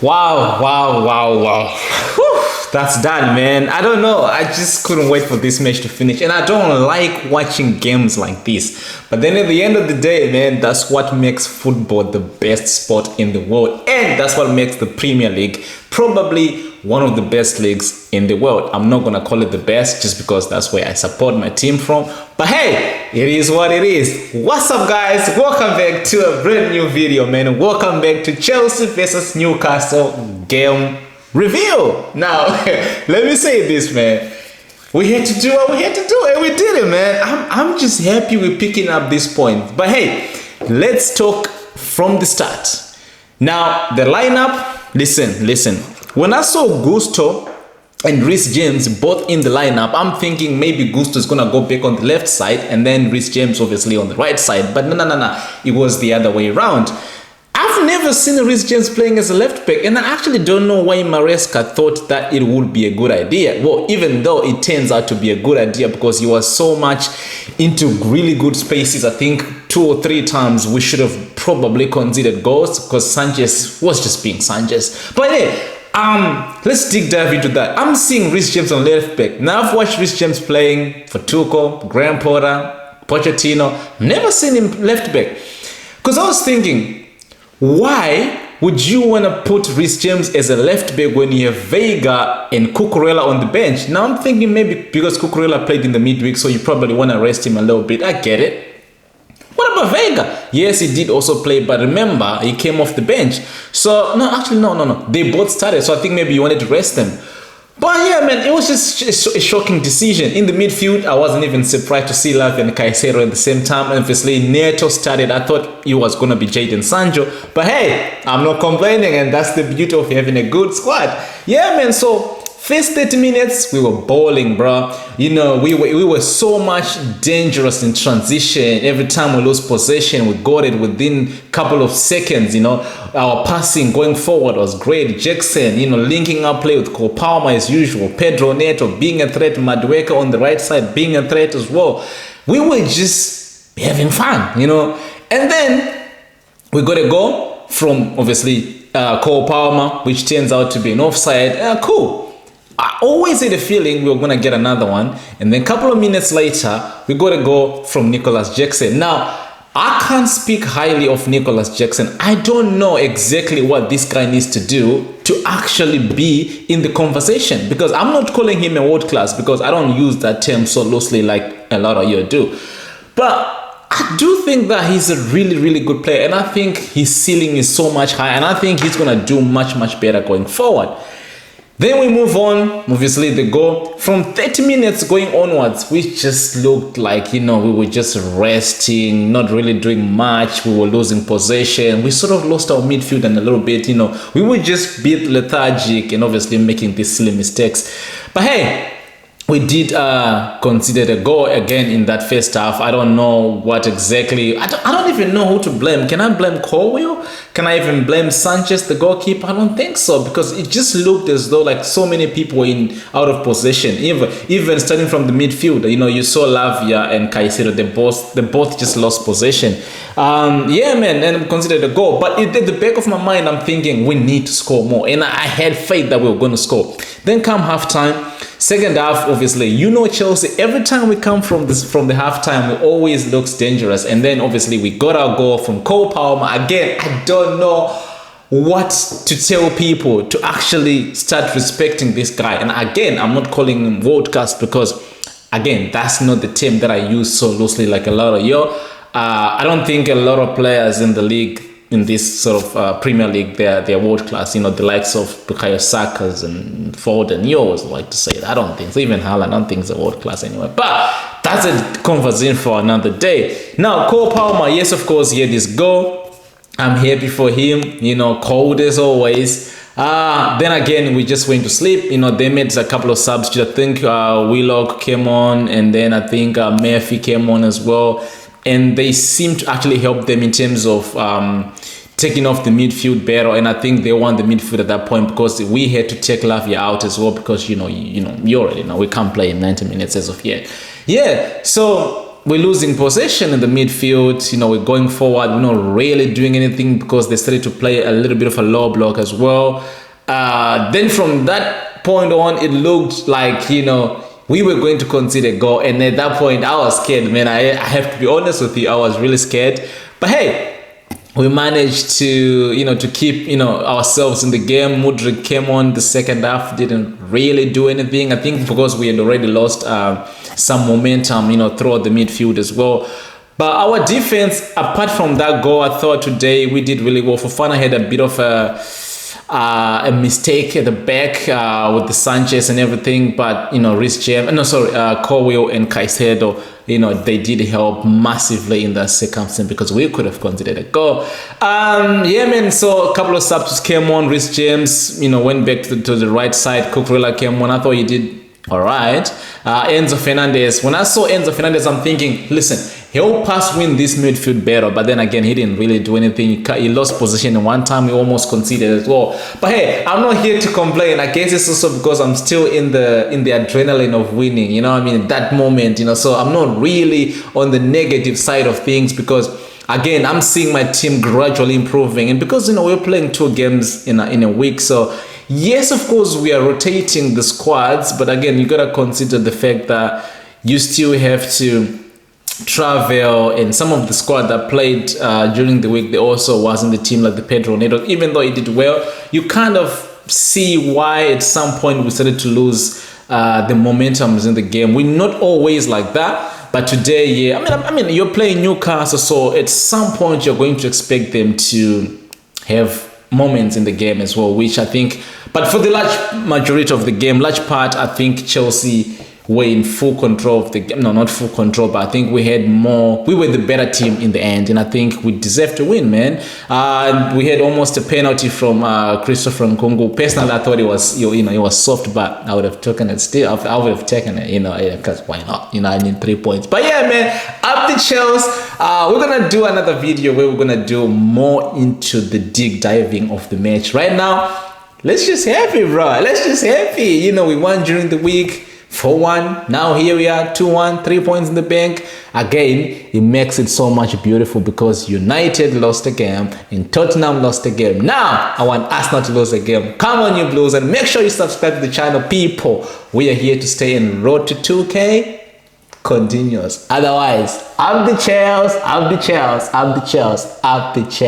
Wow. Whew, that's done, man. I don't know. I just couldn't wait for this match to finish. And I don't like watching games like this. But then at the end of the day, man, that's what makes football the best sport in the world. And that's what makes the Premier League probably one of the best leagues in the world. I'm not going to call it the best just because that's where I support my team from. But hey, it is what it is. What's up, guys? Welcome back to a brand new video, man. Welcome back to Chelsea versus Newcastle game review. Now, let me say this, man. We had to do what we had to do, and we did it, man. I'm just happy we're picking up this point. But hey, let's talk from the start. Now, the lineup, listen. When I saw Gusto and Reece James both in the lineup, I'm thinking maybe Gusto's gonna go back on the left side and then Reece James obviously on the right side. But no. It was the other way around. I've never seen Reece James playing as a left back, and I actually don't know why Maresca thought that it would be a good idea. Well, even though it turns out to be a good idea because he was so much into really good spaces. I think 2 or 3 times we should have probably considered goals because Sanchez was just being Sanchez. But hey, let's dive into that. I'm seeing Reece James on left back. Now I've watched Reece James playing for Tuchel, Graham Potter, Pochettino. Never seen him left back. Because I was thinking, why would you want to put Reece James as a left back when you have Veiga and Cucurella on the bench? Now I'm thinking maybe because Cucurella played in the midweek, so you probably want to rest him a little bit. I get it. What about Veiga? Yes, he did also play, but remember, he came off the bench. So, no. They both started, so I think maybe you wanted to rest them. But yeah, man, it was just a shocking decision. In the midfield, I wasn't even surprised to see Lavia and Caicedo at the same time. Obviously, Neto started. I thought it was going to be Jadon Sancho. But hey, I'm not complaining, and that's the beauty of having a good squad. Yeah, man, so first 30 minutes, we were balling, bro. You know, we were so much dangerous in transition. Every time we lose possession, we got it within a couple of seconds, you know. Our passing going forward was great. Jackson, you know, linking up play with Cole Palmer as usual. Pedro Neto being a threat. Madueke on the right side being a threat as well. We were just having fun, you know. And then we got a goal from, obviously, Cole Palmer, which turns out to be an offside. Cool. I always had a feeling we were going to get another one. And then a couple of minutes later, we got a goal from Nicholas Jackson. Now, I can't speak highly of Nicholas Jackson. I don't know exactly what this guy needs to do to actually be in the conversation. Because I'm not calling him a world class because I don't use that term so loosely like a lot of you do. But I do think that he's a really good player. And I think his ceiling is so much higher. And I think he's going to do much better going forward. Then we move on, obviously the goal. From 30 minutes going onwards, we just looked like, you know, we were just resting, not really doing much. We were losing possession. We sort of lost our midfield and a little bit, you know. We were just a bit lethargic and obviously making these silly mistakes. But hey, we did consider a goal again in that first half. I don't know what exactly. I don't even know who to blame. Can I blame Colwell? Can I even blame Sanchez, the goalkeeper? I don't think so because it just looked as though like so many people were out of possession. Even starting from the midfield, you know, you saw Lavia and Caicedo. They both just lost possession. Yeah, man, and considered a goal. But at the back of my mind, I'm thinking we need to score more, and I had faith that we were going to score. Then come halftime. Second half, obviously, you know Chelsea, every time we come from the halftime, it always looks dangerous. And then obviously we got our goal from Cole Palmer. Again, I don't know what to tell people to actually start respecting this guy. And again, I'm not calling him world class because, again, that's not the term that I use so loosely like a lot of you. I don't think a lot of players in the league, in this sort of Premier League, they're world class. You know, the likes of Bukayo Saka's and Foden. You always like to say that. I don't think so. Even Haaland, I don't think it's world class anyway. But that's a conversation for another day. Now, Cole Palmer, yes, of course, he had this goal. I'm happy for him. You know, cold as always. Then again, we just went to sleep. You know, they made a couple of subs. I think Willock came on, and then I think Murphy came on as well. And they seem to actually help them in terms of taking off the midfield better. And I think they won the midfield at that point because we had to take Lavia out as well because, you already know we can't play in 90 minutes as of yet. Yeah, so we're losing possession in the midfield. We're going forward. We're not really doing anything because they started to play a little bit of a low block as well. Then from that point on, it looked like, we were going to concede a goal. And at that point, I was scared, man. I have to be honest with you. I was really scared. But hey, we managed to, to keep, ourselves in the game. Mudryk came on the second half, didn't really do anything. I think because we had already lost some momentum, throughout the midfield as well. But our defense, apart from that goal, I thought today we did really well. Fofana had a bit of a mistake at the back with the Sanchez and everything, but Colwill and Caicedo, they did help massively in that circumstance because we could have considered a goal. Yeah, man. So a couple of subs came on. Reece James, went back to the right side. Cucurella came on. I thought he did all right. Enzo Fernandez. When I saw Enzo Fernandez, I'm thinking, listen, he'll pass win this midfield battle, but then again, he didn't really do anything. He lost position, and one time he almost conceded as well. But hey, I'm not here to complain. I guess it's also because I'm still in the adrenaline of winning. That moment. So I'm not really on the negative side of things because, again, I'm seeing my team gradually improving, and because we're playing 2 games in a week, so. Yes, of course, we are rotating the squads, but again, you gotta consider the fact that you still have to travel, and some of the squad that played during the week, they also was in the team, like the Pedro Neto. Even though he did well, you kind of see why at some point we started to lose the momentums in the game. We're not always like that, but today, yeah, I mean, you're playing Newcastle, so at some point you're going to expect them to have moments in the game as well, which I think, but for the large majority of the game, large part, I think Chelsea were in full control of the game. No, not full control, but I think we were the better team in the end, and I think we deserved to win, man. We had almost a penalty from Christopher Nkunku. Personally, I thought it was soft, but I would have taken it still. I would have taken it, because why not? I need 3 points. But yeah, man, up the Chelsea. We're gonna do another video where we're gonna do more into the deep diving of the match. Right now, let's just happy, bro. Let's just happy. We won during the week. 4-1. Now here we are, 2-1, 3 points in the bank. Again, it makes it so much beautiful because United lost a game and Tottenham lost a game. Now, I want Arsenal to lose a game. Come on, you Blues, and make sure you subscribe to the channel, people. We are here to stay in road to 2K continuous. Otherwise, up the Chelsea, up the Chelsea, up the Chelsea, up the Chelsea.